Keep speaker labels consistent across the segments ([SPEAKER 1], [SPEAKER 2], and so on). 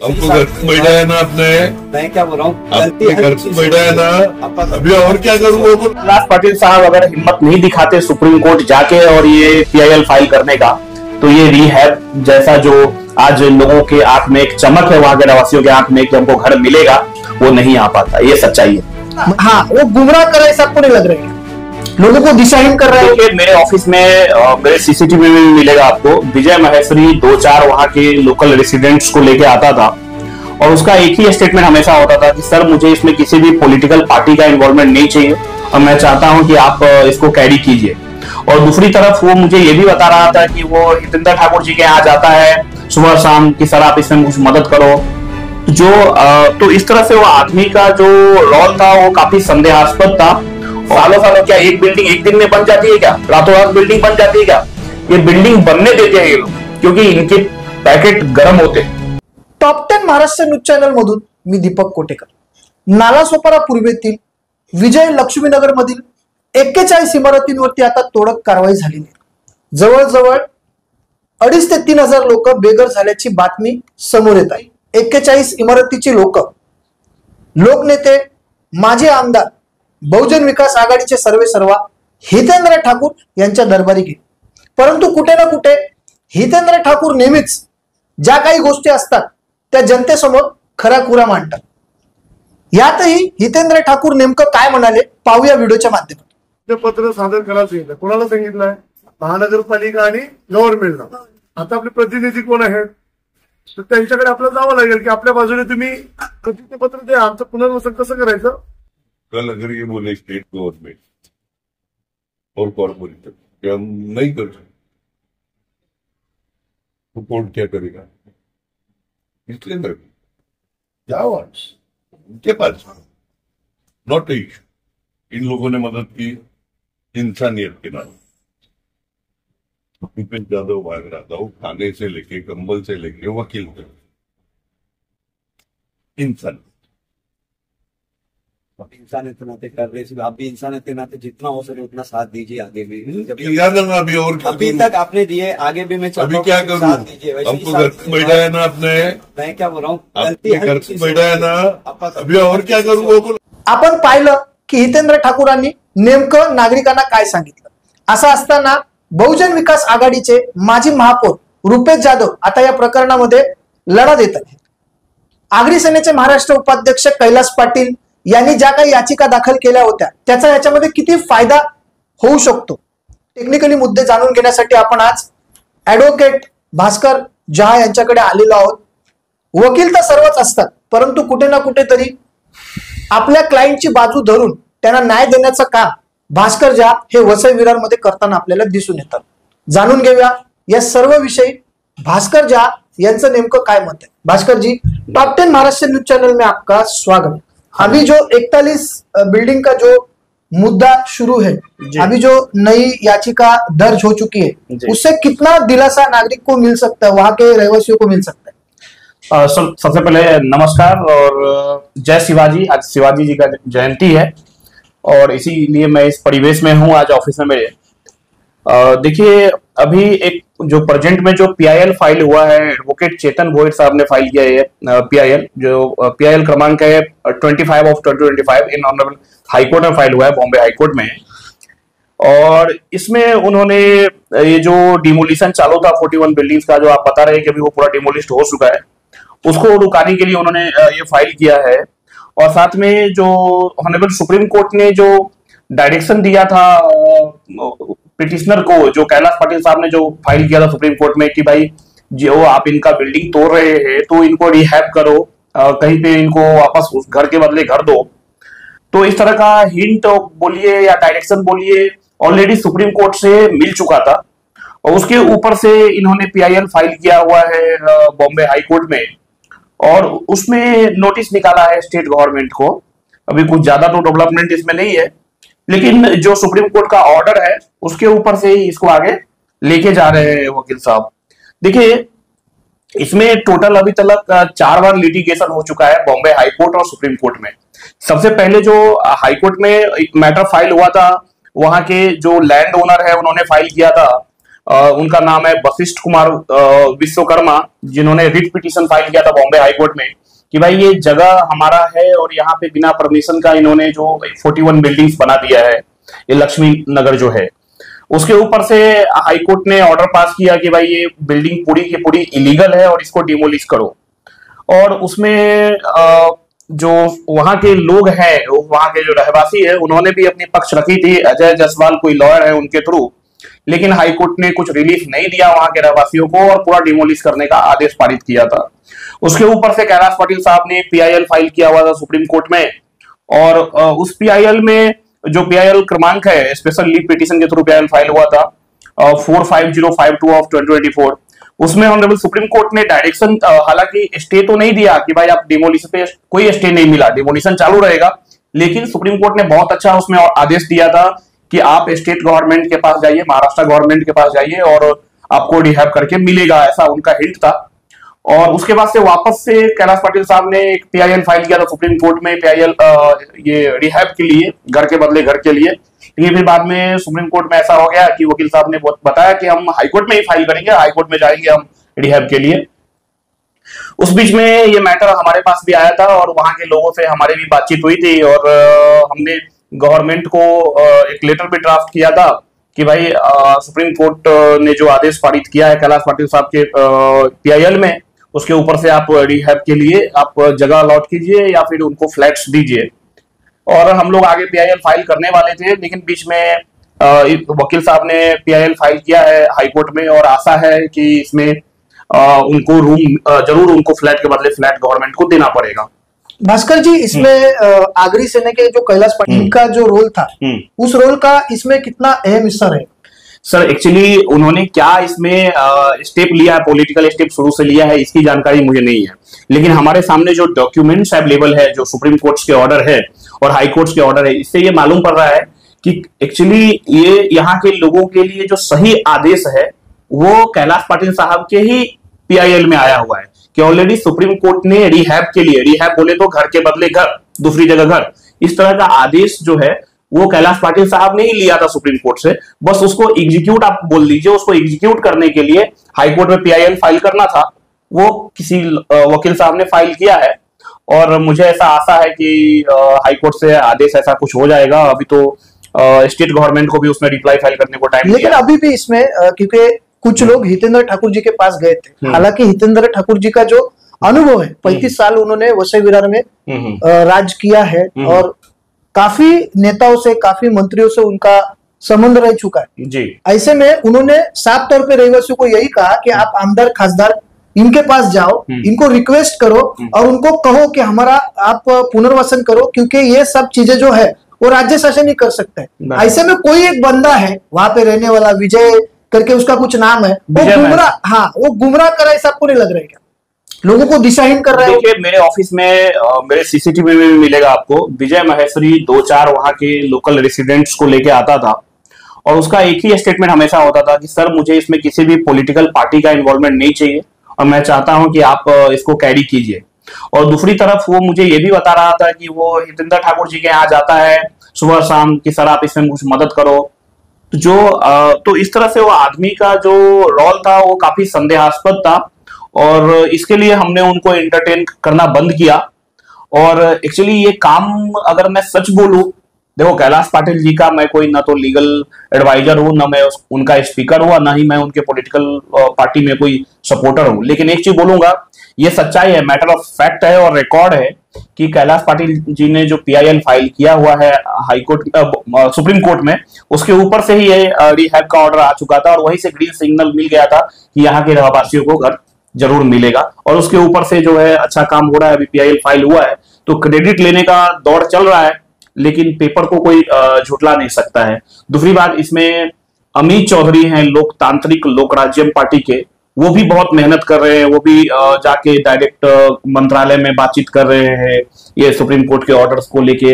[SPEAKER 1] हमको घर पे बैठा है ना अपने,
[SPEAKER 2] मैं क्या बोल रहा हूँ,
[SPEAKER 1] अपने घर पे बैठा है ना, अभी और क्या करूँ।
[SPEAKER 3] कैलाश पाटिल साहब अगर हिम्मत नहीं दिखाते सुप्रीम कोर्ट जाके और ये पीआईएल फाइल करने का, तो ये रिहैब जैसा जो आज लोगों के आंख में एक चमक है, वहां के निवासियों के आंख में कि हमको घर मिलेगा, वो नहीं आ पाता। ये सच्चाई है।
[SPEAKER 4] हाँ, वो गुमराह कर रहे सबको नहीं लग रहे हैं, लोगों को दिशाहीन कर रहे हैं।
[SPEAKER 3] मेरे ऑफिस में मेरे सीसीटीवी में भी मिलेगा आपको, विजय महेश्वरी 2-4 वहां के लोकल रेसिडेंट्स को लेके आता था और उसका एक ही स्टेटमेंट हमेशा होता था कि सर मुझे इसमें किसी भी पॉलिटिकल पार्टी का इन्वॉल्वमेंट नहीं चाहिए और मैं चाहता हूं कि आप इसको कैरी कीजिए। और दूसरी तरफ वो मुझे ये भी बता रहा था कि वो हितेंद्र ठाकुर जी के यहाँ जाता है सुबह शाम कि सर आप इसमें कुछ मदद करो। तो इस तरह से वो आदमी का जो रोल था वो काफी संदेहास्पद था। सालों क्या एक बिल्डिंग एक दिन में बन जाती है क्या? रातों रात बिल्डिंग बन जाती है क्या? ये बिल्डिंग बनने देते हैं ये लोग, क्योंकि इनके पैकेट गर्म होते हैं।
[SPEAKER 4] टॉप 10 महाराष्ट्र न्यूज चॅनल मधून मी दीपक कोटेकर। नालासोपारा पूर्वेतील विजय लक्ष्मीनगर मधील 41 इमारतींवरती आता तोडक कारवाई झालेली आहे। जवळजवळ 2,500 ते 3,000 लोक बेघर झाल्याची बातमी समोर येत आहे। 41 इमारतीची लोकनेते, माजी आमदार, बहुजन विकास आघाडीचे सर्वेसर्वा हितेंद्र ठाकूर यांच्या दरबारी गेले, परंतु कुठे ना कुठे हितेंद्र ठाकूर नेहमीच ज्या काही गोष्टी असतात त्या जनतेसमोर खराखुरा मांडतात। यातही हितेंद्र ठाकूर नेमकं काय म्हणाले पाहूया व्हिडिओच्या माध्यमातून।
[SPEAKER 5] ते पत्र सादर करायला सांगितलं, कोणाला सांगितलंय? महानगरपालिका आणि गव्हर्नमेंटला। आता आपले प्रतिनिधी कोण आहेत तर त्यांच्याकडे आपल्याला जावं लागेल की आपल्या बाजूने तुम्ही प्रतिज्ञापत्र द्या, आमचं पुनर्वसन कसं करायचं।
[SPEAKER 1] कल अगर ये बोले स्टेट गवर्नमेंट और कॉर्पोरेशन कि हम नहीं कर सकते तो कोर्ट क्या करेगा? इसलिए ना जाओ उनके पास, नॉट इशू। इन लोगों ने मदद की इंसानियत के नाम। भूपेश यादव भाग रहा था, वो खाने से लेके कंबल से लेके वकील तक इंसान
[SPEAKER 2] इंसानियत नाते कर रहे हैं। आप भी इंसानियत के नाते जितना हो सके उतना साथ दीजिए। आगे भी
[SPEAKER 1] अभी और
[SPEAKER 2] अभी तक आपने दिए, आगे भी मैं
[SPEAKER 1] अभी क्या करूँ। हमको घर पे बैठा है ना अपने,
[SPEAKER 2] मैं क्या बोल रहा हूँ,
[SPEAKER 1] घर पे बैठा है ना, अभी और क्या करूँ।
[SPEAKER 4] आपण पाहिलं की हितेंद्र ठाकूरांनी नेमकं नागरिकांना काय सांगितलं। असं असताना बहुजन विकास आघाडीचे माजी महापौर रुपेश जाधव आता या प्रकरणामध्ये लढा देत आहेत। आगरी सेनेचे महाराष्ट्र उपाध्यक्ष कैलाश पाटील यांनी ज्या काही याचिका दाखल केल्या होत्या त्याचा याच्यामध्ये किती फायदा होऊ शकतो, टेक्निकली मुद्दे जाणून घेण्यासाठी आपण आज ऍडव्होकेट भास्कर जहा यांच्याकडे आलेलो आहोत। वकील तर सर्वच असतात, परंतु कुठे ना कुठेतरी आपल्या क्लायंटची बाजू धरून त्यांना न्याय देण्याचं काम भास्कर जहा हे वसई विरारमध्ये करताना आपल्याला दिसून येतात। जाणून घेऊया या सर्व विषयी भास्कर जहा यांचं नेमकं काय मत है। भास्कर जी, टॉप 10 महाराष्ट्र न्यूज चैनल में आपका स्वागत। अभी जो 41 बिल्डिंग का जो मुद्दा शुरू है, अभी जो नई याचिका दर्ज हो चुकी है, उससे कितना दिलासा नागरिक को मिल सकता है, वहां के रहवासियों को मिल सकता है?
[SPEAKER 3] सबसे पहले नमस्कार और जय शिवाजी। आज शिवाजी जी का जयंती है और इसीलिए मैं इस परिवेश में हूँ आज ऑफिस में मेरे। देखिए अभी एक जो प्रेजेंट में जो पीआईएल फाइल हुआ है, एडवोकेट चेतन भोईर साहब ने फाइल किया है पीआईएल, जो पीआईएल क्रमांक है 25 ऑफ 2025 इन ऑनरेबल हाईकोर्ट में फाइल हुआ है, बॉम्बे हाईकोर्ट में। और इसमें उन्होंने ये जो डिमोलिशन चालू था 41 बिल्डिंग्स का, जो आप बता रहे हैं कि अभी वो पूरा डिमोलिस्ट हो चुका है, उसको रुकाने के लिए उन्होंने ये फाइल किया है। और साथ में जो ऑनरेबल सुप्रीम कोर्ट ने जो डायरेक्शन दिया था पिटिशनर को, जो कैलाश पाटिल साहब ने जो फाइल किया था सुप्रीम कोर्ट में कि भाई जो आप इनका बिल्डिंग तोड़ रहे हैं तो इनको रिहैब करो, कहीं पे इनको वापस उस घर के बदले घर दो, तो इस तरह का हिंट बोलिए या डायरेक्शन बोलिए ऑलरेडी सुप्रीम कोर्ट से मिल चुका था। और उसके ऊपर से इन्होंने पीआईएल फाइल किया हुआ है बॉम्बे हाई कोर्ट में, और उसमें नोटिस निकाला है स्टेट गवर्नमेंट को। अभी कुछ ज्यादा तो डेवलपमेंट इसमें नहीं है, लेकिन जो सुप्रीम कोर्ट का ऑर्डर है उसके ऊपर से ही इसको आगे लेके जा रहे हैं वकील साहब। देखिए इसमें टोटल अभी तक 4 बार लिटिगेशन हो चुका है बॉम्बे हाई कोर्ट और सुप्रीम कोर्ट में। सबसे पहले जो हाई कोर्ट में मैटर फाइल हुआ था, वहां के जो लैंड ओनर है उन्होंने फाइल किया था उनका नाम है वशिष्ठ कुमार विश्वकर्मा, जिन्होंने रिट पिटीशन फाइल किया था बॉम्बे हाई कोर्ट में कि भाई ये जगह हमारा है और यहाँ पे बिना परमिशन का इन्होंने जो 41 बिल्डिंग्स बना दिया है, ये लक्ष्मी नगर जो है, उसके ऊपर से हाई कोर्ट ने ऑर्डर पास किया कि भाई ये बिल्डिंग पूरी की पूरी इलीगल है और इसको डिमोलिश करो। और उसमें जो वहां के लोग हैं, वहां के जो रहवासी है, उन्होंने भी अपनी पक्ष रखी थी, अजय जायसवाल कोई लॉयर है उनके थ्रू, लेकिन हाई कोर्ट ने कुछ रिलीफ नहीं दिया वहां के रहवासियों को और पूरा डिमोलिश करने का आदेश पारित किया था। उसके ऊपर से कैलाश पाटिल साहब ने PIL फाइल किया हुआ था सुप्रीम कोर्ट में, और उस PIL में जो PIL क्रमांक है, स्पेशल लीव पिटीशन के थ्रू PIL फाइल हुआ था 45052 ऑफ 2024, उसमें ऑनरेबल सुप्रीम कोर्ट ने डायरेक्शन, हालांकि स्टे तो नहीं दिया कि भाई आप डिमोलिशन पे, कोई स्टे नहीं मिला, डिमोलिशन चालू रहेगा, लेकिन सुप्रीम कोर्ट ने बहुत अच्छा उसमें आदेश दिया था कि आप स्टेट गवर्नमेंट के पास जाइए, महाराष्ट्र गवर्नमेंट के पास जाइए और आपको रिहैब करके मिलेगा, ऐसा उनका हिंट था। और उसके बाद से वापस से कैलाश पाटिल साहब ने एक PIL फाइल किया था सुप्रीम कोर्ट में, PIL ये रिहैब के लिए, घर के बदले घर के लिए। लेकिन फिर बाद में सुप्रीम कोर्ट में ऐसा हो गया कि वकील साहब ने बताया कि हम हाईकोर्ट में ही फाइल करेंगे, हाईकोर्ट में जाएंगे हम रिहैब के लिए। उस बीच में ये मैटर हमारे पास भी आया था और वहां के लोगों से हमारी भी बातचीत हुई थी और हमने गवर्नमेंट को एक लेटर भी ड्राफ्ट किया था कि भाई सुप्रीम कोर्ट ने जो आदेश पारित किया है कैलाश पाटिल साहब के PIL में, उसके ऊपर से आप रिहैब के लिए आप जगह अलॉट कीजिए या फिर उनको फ्लैट्स दीजिए। और हम लोग आगे PIL फाइल करने वाले थे, लेकिन बीच में वकील साहब ने PIL फाइल किया है हाई कोर्ट में और आशा है कि इसमें उनको रूम जरूर उनको फ्लैट के बदले फ्लैट गवर्नमेंट को देना पड़ेगा।
[SPEAKER 4] भास्कर जी, इसमें आगरी सेना के जो कैलाश पाटिल का जो रोल था, उस रोल का इसमें कितना अहम हिस्सा है?
[SPEAKER 3] सर एक्चुअली उन्होंने क्या इसमें स्टेप लिया है, पॉलिटिकल स्टेप शुरू से लिया है, इसकी जानकारी मुझे नहीं है, लेकिन हमारे सामने जो डॉक्यूमेंट्स अवेलेबल है, जो सुप्रीम कोर्ट के ऑर्डर है और हाई कोर्ट के ऑर्डर है, इससे ये मालूम पड़ रहा है कि एक्चुअली ये यहाँ के लोगों के लिए जो सही आदेश है वो कैलाश पाटिल साहब के ही PIL में आया हुआ है कि ऑलरेडी सुप्रीम कोर्ट ने रिहैब के लिए, रिहैब बोले तो घर के बदले घर, दूसरी जगह घर, इस तरह का आदेश जो है वो कैलाश पाटिल साहब ने ही लिया था सुप्रीम कोर्ट से। बस उसको एग्जीक्यूट आप बोल दीजिए, उसको एग्जीक्यूट करने के लिए हाई कोर्ट में PIL फाइल करना था, वो किसी वकील साहब ने फाइल किया है और मुझे ऐसा आशा है कि हाई कोर्ट से आदेश ऐसा कुछ हो जाएगा। अभी तो स्टेट गवर्नमेंट को भी उसमें रिप्लाई फाइल करने को टाइम,
[SPEAKER 4] लेकिन अभी भी इसमें क्योंकि कुछ लोग हितेंद्र ठाकुर जी के पास गए थे, हालांकि हितेंद्र ठाकुर जी का जो अनुभव है, 35 साल उन्होंने वसई विरार में राज किया है और काफी नेताओं से, काफी मंत्रियों से उनका संबंध रह चुका है
[SPEAKER 3] जी।
[SPEAKER 4] ऐसे में उन्होंने साफ तौर पे रहवासियों को यही कहा कि आप आमदार खासदार इनके पास जाओ, इनको रिक्वेस्ट करो और उनको कहो कि हमारा आप पुनर्वासन करो, क्योंकि ये सब चीजें जो है वो राज्य शासन ही कर सकता है। ऐसे में कोई एक बंदा है वहां पे रहने वाला, विजय करके उसका कुछ नाम है, वो गुमराह, हाँ वो गुमराह कर रहा है, आपको नहीं लग रहा है क्या? लोगों को दिशाहीन कर रहा है।
[SPEAKER 3] देखिए मेरे ऑफिस में मेरे CCTV में भी मिलेगा आपको, विजय महेश्वरी 2-4 वहां के लोकल रेसिडेंट्स को लेके आता था और उसका एक ही स्टेटमेंट हमेशा होता था कि सर मुझे इसमें किसी भी पॉलिटिकल पार्टी का इन्वॉल्वमेंट नहीं चाहिए और मैं चाहता हूं कि आप इसको कैरी कीजिए। और दूसरी तरफ वो मुझे ये भी बता रहा था कि वो हितेंद्र ठाकुर जी के यहाँ जाता है सुबह शाम कि सर आप इसमें कुछ मदद करो, तो इस तरह से वो आदमी का जो रोल था वो काफी संदेहास्पद था और इसके लिए हमने उनको एंटरटेन करना बंद किया। और एक्चुअली ये काम अगर मैं सच बोलूं, देखो कैलाश पाटिल जी का मैं कोई ना तो लीगल एडवाइजर हूं, ना मैं उनका स्पीकर हुआ, ना ही मैं उनके पॉलिटिकल पार्टी में कोई सपोर्टर हूं, लेकिन एक चीज बोलूंगा, ये सच्चाई है, मैटर ऑफ फैक्ट है और रिकॉर्ड है कि कैलाश पाटिल जी ने जो PIL फाइल किया हुआ है हाई कोर्ट सुप्रीम कोर्ट में, उसके ऊपर से ही ये रिहैब का ऑर्डर आ चुका था और वहीं से ग्रीन सिग्नल मिल गया था कि यहाँ के रहवासियों को घर जरूर मिलेगा और उसके ऊपर से जो है अच्छा काम हो रहा है। अभी PIL फाइल हुआ है तो क्रेडिट लेने का दौर चल रहा है, लेकिन पेपर को कोई झुटला नहीं सकता है। दूसरी बात, इसमें अमित चौधरी हैं लोकतांत्रिक लोक राज्यम पार्टी के, वो भी बहुत मेहनत कर रहे हैं, वो भी जाके डायरेक्ट मंत्रालय में बातचीत कर रहे हैं ये सुप्रीम कोर्ट के ऑर्डर्स को लेके।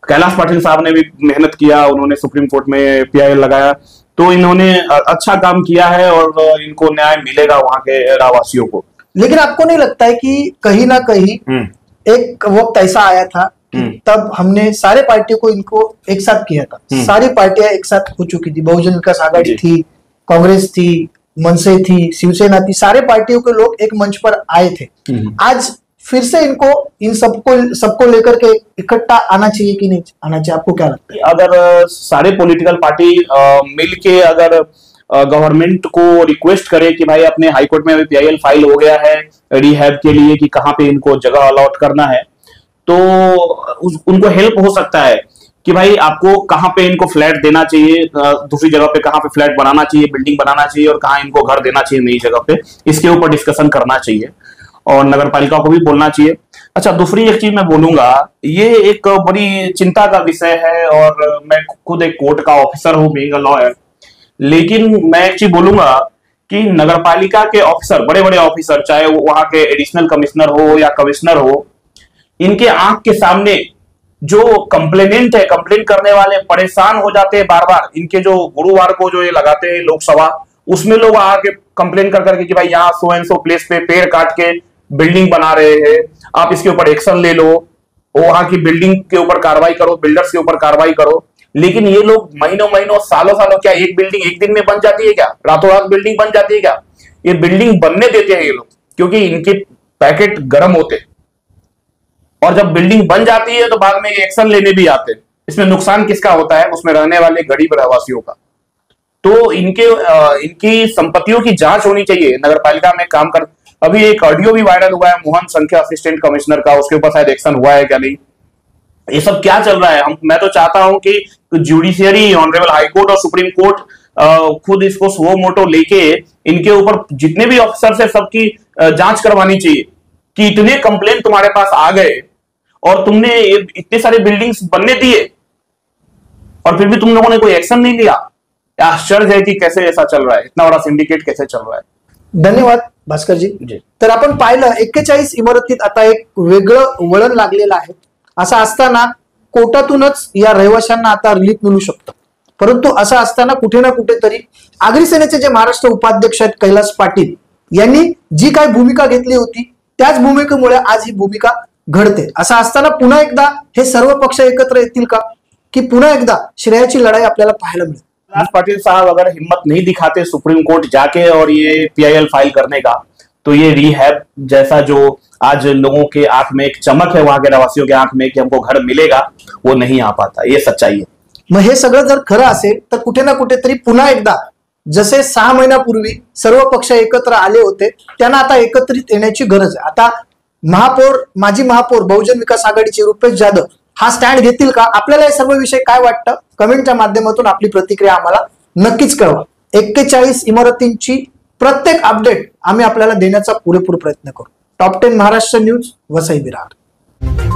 [SPEAKER 3] कैलाश पाटिल साहब ने भी मेहनत किया, उन्होंने सुप्रीम कोर्ट में PIL लगाया, तो इन्होंने अच्छा काम किया है और इनको न्याय मिलेगा वहां के रहवासियों को।
[SPEAKER 4] लेकिन आपको नहीं लगता है कि कहीं ना कहीं एक वक्त ऐसा आया था तब हमने सारे पार्टियों को इनको एक साथ किया था, सारी पार्टियां एक साथ हो चुकी थी, बहुजन विकास आघाड़ी थी, कांग्रेस थी, मनसे थी, शिवसेना थी, सारे पार्टियों के लोग एक मंच पर आए थे। आज फिर से इन सबको लेकर के इकट्ठा आना चाहिए कि नहीं आना चाहिए, आपको क्या लगता है?
[SPEAKER 3] अगर सारे पॉलिटिकल पार्टी मिल के अगर गवर्नमेंट को रिक्वेस्ट करे कि भाई अपने हाईकोर्ट में अभी पीआईएल फाइल हो गया है रिहैब के लिए कि कहाँ पे इनको जगह अलॉट करना है, तो उनको हेल्प हो सकता है कि भाई आपको कहाँ पे इनको फ्लैट देना चाहिए, दूसरी जगह पे कहाँ पे फ्लैट बनाना चाहिए, बिल्डिंग बनाना चाहिए और कहाँ इनको घर देना चाहिए नई जगह पे, इसके ऊपर डिस्कशन करना चाहिए और नगर पालिका को भी बोलना चाहिए। अच्छा, दूसरी एक चीज मैं बोलूंगा, ये एक बड़ी चिंता का विषय है और मैं खुद एक कोर्ट का ऑफिसर हूँ, बीइंग अ लॉयर, लेकिन मैं एक चीज बोलूंगा कि नगर पालिका के ऑफिसर, बड़े बड़े ऑफिसर, चाहे वो वहां के एडिशनल कमिश्नर हो या कमिश्नर हो, इनके आंख के सामने जो कंप्लेनेंट है, कंप्लेन करने वाले परेशान हो जाते हैं बार बार। इनके जो गुरुवार को जो ये लगाते हैं लोकसभा, उसमें लोग आके कंप्लेन कर करके कि भाई यहाँ सो एंड सो प्लेस पे पेड़ काट के बिल्डिंग बना रहे हैं, आप इसके ऊपर एक्शन ले लो, वहां की बिल्डिंग के ऊपर कार्रवाई करो, बिल्डर्स के ऊपर कार्रवाई करो। लेकिन ये लोग महीनों महीनों सालों सालों, क्या एक बिल्डिंग एक दिन में बन जाती है क्या? रातों रात बिल्डिंग बन जाती है क्या? ये बिल्डिंग बनने देते हैं ये लोग क्योंकि इनके पैकेट गर्म होते हैं और जब बिल्डिंग बन जाती है तो बाद में ये एक्शन लेने भी आते हैं। इसमें नुकसान किसका होता है? उसमें रहने वाले गरीब रहवासियों का। तो इनकी संपत्तियों की जांच होनी चाहिए नगर पालिका में काम कर। अभी एक ऑडियो भी वायरल हुआ है मोहन संख्या असिस्टेंट कमिश्नर का, उसके ऊपर शायद एक्शन हुआ है क्या नहीं, ये सब क्या चल रहा है? मैं तो चाहता हूं कि जुडिशियरी, ऑनरेबल हाईकोर्ट और सुप्रीम कोर्ट खुद इसको सुओ मोटो लेके इनके ऊपर जितने भी ऑफिसर्स है सबकी जांच करवानी चाहिए कि इतने कंप्लेन तुम्हारे पास आ गए और तुमने इतने सारे बिल्डिंग्स बनने दिए और फिर भी तुम लोगों ने कोई एक्शन नहीं लिया। आश्चर्य है कि कैसे ऐसा चल रहा है, इतना बड़ा सिंडिकेट कैसे चल रहा है।
[SPEAKER 4] धन्यवाद भास्कर जी। तर आपण पाहिलं 41 इमारतीत आता एक वेगळं वळण लागलेलं आहे। असं असताना कोर्टातूनच या रहिवाशांना आता रिलीफ मिळू शकतं, परंतु असं असताना कुठे ना कुठेतरी आगरी सेनेचे जे महाराष्ट्र उपाध्यक्ष आहेत कैलास पाटील यांनी जी काही भूमिका घेतली होती त्याच भूमिकेमुळे आज ही भूमिका घडते। असं असताना पुन्हा एकदा हे सर्व पक्ष एकत्र येतील का की पुन्हा एकदा श्रेयाची लढाई आपल्याला पाहायला मिळेल?
[SPEAKER 3] कैलाश पाटिल साहब अगर हिम्मत नहीं दिखाते सुप्रीम कोर्ट जाके और ये पीआईएल फाइल करने का, तो ये रिहैब जैसा जो आज लोगों के आंख में एक चमक है, वहां के रहवासियों के आंख में कि हमको घर मिलेगा, वो नहीं आ पाता। ये सच्चाई है।
[SPEAKER 4] मग हे सगळं जर खरं असेल तर कुठे ना कुठेतरी पुन्हा एकदा जसे 6 महिन्यापूर्वी सर्व पक्ष एकत्र आले होते त्यांना आता एकत्रित येण्याची गरज आहे। आता माजी महापौर बहुजन विकास आघाडीचे रुपेश जाधव हा स्टँड घेतील का? आपल्याला हे सर्व विषय काय वाटतं? कमेंटच्या माध्यमातून आपली प्रतिक्रिया आम्हाला नक्कीच कळवा। 41 इमारतींची प्रत्येक अपडेट आम्ही आपल्याला देण्याचा पुरेपूर प्रयत्न करू। Top 10 Maharashtra news, Vasai Virar.